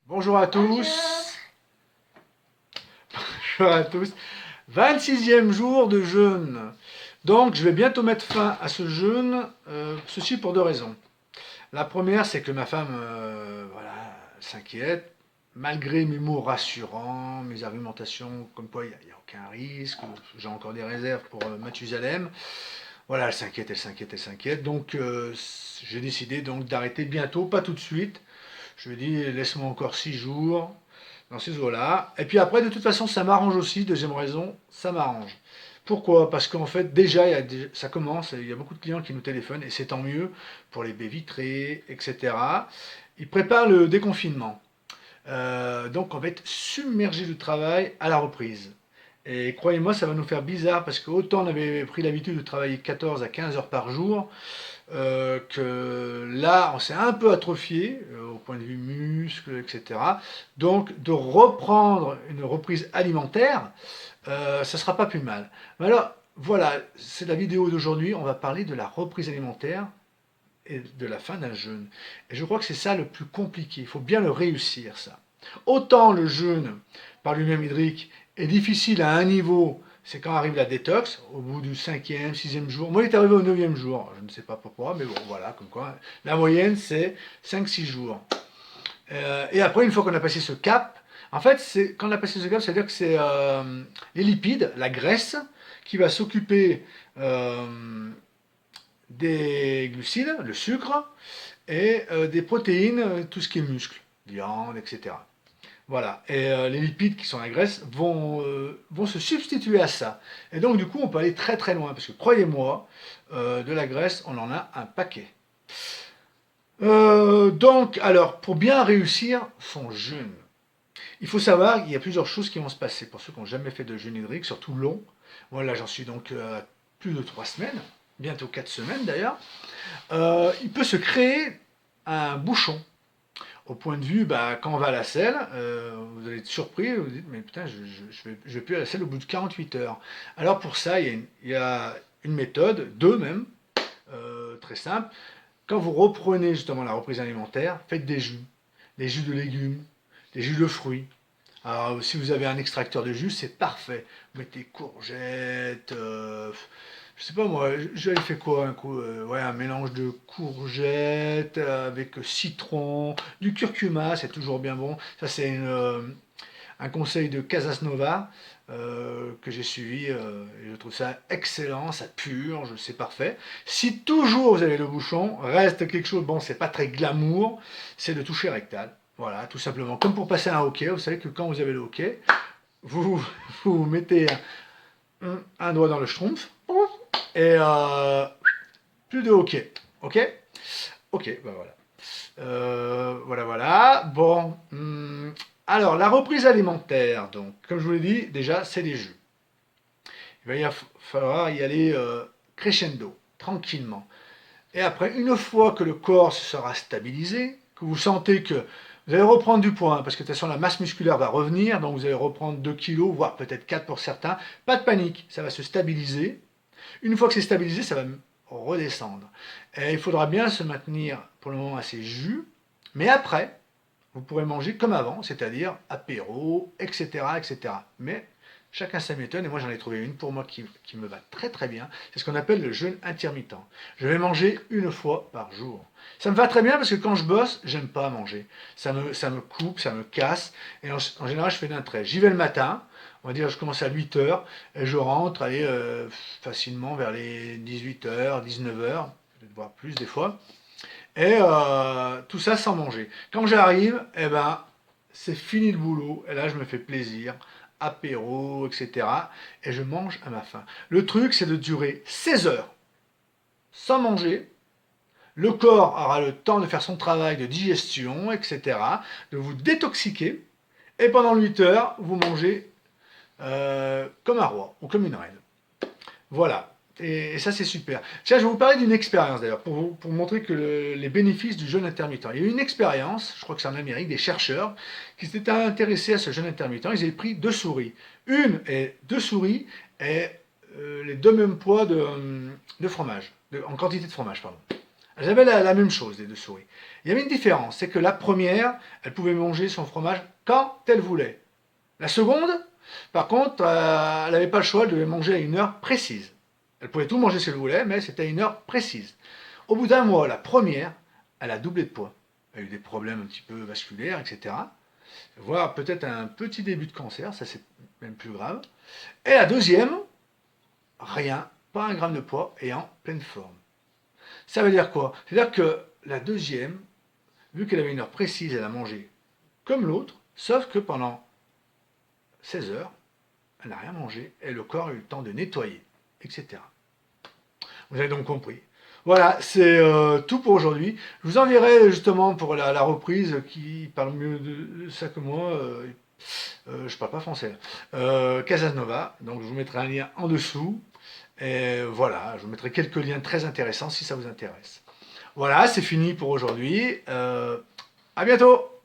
Bonjour à Bonjour. tous. Bonjour à tous. 26e jour de jeûne. Donc, je vais bientôt mettre fin à ce jeûne. Ceci pour deux raisons. La première, c'est que ma femme voilà, s'inquiète. Malgré mes mots rassurants, mes argumentations comme quoi il n'y a aucun risque, j'ai encore des réserves pour Mathusalem. Voilà, elle s'inquiète, elle s'inquiète, elle s'inquiète. Donc, j'ai décidé donc d'arrêter bientôt, pas tout de suite. Je lui ai dit, laisse-moi encore 6 jours dans ces eaux-là. Et puis après, de toute façon, ça m'arrange aussi. Deuxième raison, ça m'arrange. Pourquoi? Parce qu'en fait, déjà, ça commence, il y a beaucoup de clients qui nous téléphonent, et c'est tant mieux pour les baies vitrées, etc. Ils préparent le déconfinement. Donc, on va être submergé de travail à la reprise. Et croyez-moi, ça va nous faire bizarre parce que autant on avait pris l'habitude de travailler 14 à 15 heures par jour, que là, on s'est un peu atrophié au point de vue muscles, etc. Donc, de reprendre une reprise alimentaire, ça ne sera pas plus mal. Mais alors, voilà, c'est la vidéo d'aujourd'hui. On va parler de la reprise alimentaire et de la fin d'un jeûne. Et je crois que c'est ça le plus compliqué. Il faut bien le réussir, ça. Autant le jeûne par lui-même hydrique est difficile à un niveau, c'est quand arrive la détox, au bout du cinquième, sixième jour. Moi, il est arrivé au neuvième jour. Je ne sais pas pourquoi, mais bon, voilà, comme quoi. La moyenne, c'est 5-6 jours. Et après, une fois qu'on a passé ce cap, en fait, quand on a passé ce cap, c'est-à-dire que c'est les lipides, la graisse, qui va s'occuper des glucides, le sucre, et des protéines, tout ce qui est muscle, viande, etc. Voilà. Et les lipides qui sont la graisse vont se substituer à ça. Et donc, du coup, on peut aller très très loin. Parce que croyez-moi, de la graisse, on en a un paquet. Donc, alors, pour bien réussir son jeûne, il faut savoir qu'il y a plusieurs choses qui vont se passer. Pour ceux qui n'ont jamais fait de jeûne hydrique, surtout long. Moi, là, j'en suis donc à plus de 3 semaines, bientôt 4 semaines d'ailleurs. Il peut se créer un bouchon. Au point de vue, bah, quand on va à la selle, vous allez être surpris, vous dites, mais putain, je vais plus à la selle au bout de 48 heures. Alors pour ça, il y a une méthode, deux même, très simple. Quand vous reprenez justement la reprise alimentaire, faites des jus de légumes, des jus de fruits. Alors si vous avez un extracteur de jus, c'est parfait. Vous mettez courgettes, je sais pas moi, j'avais fait quoi un coup, ouais, un mélange de courgettes avec citron, du curcuma, c'est toujours bien bon. Ça c'est un conseil de Casasnova que j'ai suivi et je trouve ça excellent, ça purge, c'est parfait. Si toujours vous avez le bouchon, reste quelque chose, bon c'est pas très glamour, c'est le toucher rectal. Voilà, tout simplement. Comme pour passer un hockey, vous savez que quand vous avez le hockey, vous, vous mettez un doigt dans le schtroumpf et plus de hockey. Ok. Ok, bah voilà. Voilà, voilà. Bon. Alors, la reprise alimentaire, donc, comme je vous l'ai dit, déjà, c'est les jus. Il va falloir y aller crescendo, tranquillement. Et après, une fois que le corps se sera stabilisé, que vous sentez que vous allez reprendre du poids, hein, parce que de toute façon, la masse musculaire va revenir, donc vous allez reprendre 2 kilos, voire peut-être 4 pour certains. Pas de panique, ça va se stabiliser. Une fois que c'est stabilisé, ça va redescendre. Et il faudra bien se maintenir pour le moment à ces jus, mais après, vous pourrez manger comme avant, c'est-à-dire apéro, etc., etc. Mais chacun sa méthode, et moi j'en ai trouvé une pour moi qui me va très très bien. C'est ce qu'on appelle le jeûne intermittent. Je vais manger une fois par jour. Ça me va très bien parce que quand je bosse, j'aime pas manger. Ça me coupe, ça me casse, et en général je fais d'un trait. J'y vais le matin, on va dire je commence à 8 heures, et je rentre allez, facilement vers les 18 heures, 19 heures, peut-être voire plus des fois. Et tout ça sans manger. Quand j'arrive, eh ben, c'est fini le boulot. Et là, je me fais plaisir, apéro, etc. Et je mange à ma faim. Le truc, c'est de durer 16 heures sans manger. Le corps aura le temps de faire son travail de digestion, etc. De vous détoxiquer. Et pendant 8 heures, vous mangez comme un roi ou comme une reine. Voilà. Et ça, c'est super. Tiens, je vais vous parler d'une expérience d'ailleurs, pour montrer que les bénéfices du jeûne intermittent. Il y a eu une expérience, je crois que c'est en Amérique, des chercheurs qui s'étaient intéressés à ce jeûne intermittent. Ils avaient pris deux souris. Deux souris et les deux mêmes poids de fromage, en quantité de fromage, pardon. Elles avaient la même chose, les deux souris. Il y avait une différence, c'est que la première, elle pouvait manger son fromage quand elle voulait. La seconde, par contre, elle n'avait pas le choix, elle devait manger à une heure précise. Elle pouvait tout manger si elle voulait, mais c'était à une heure précise. Au bout d'un mois, la première, elle a doublé de poids. Elle a eu des problèmes un petit peu vasculaires, etc. Voire peut-être un petit début de cancer, ça c'est même plus grave. Et la deuxième, rien, pas un gramme de poids et en pleine forme. Ça veut dire quoi? C'est-à-dire que la deuxième, vu qu'elle avait une heure précise, elle a mangé comme l'autre, sauf que pendant 16 heures, elle n'a rien mangé et le corps a eu le temps de nettoyer, etc. Vous avez donc compris. Voilà, c'est tout pour aujourd'hui. Je vous enverrai justement pour la reprise qui parle mieux de ça que moi. Je parle pas français. Casanova, donc je vous mettrai un lien en dessous. Et voilà, je vous mettrai quelques liens très intéressants si ça vous intéresse. Voilà, c'est fini pour aujourd'hui. À bientôt!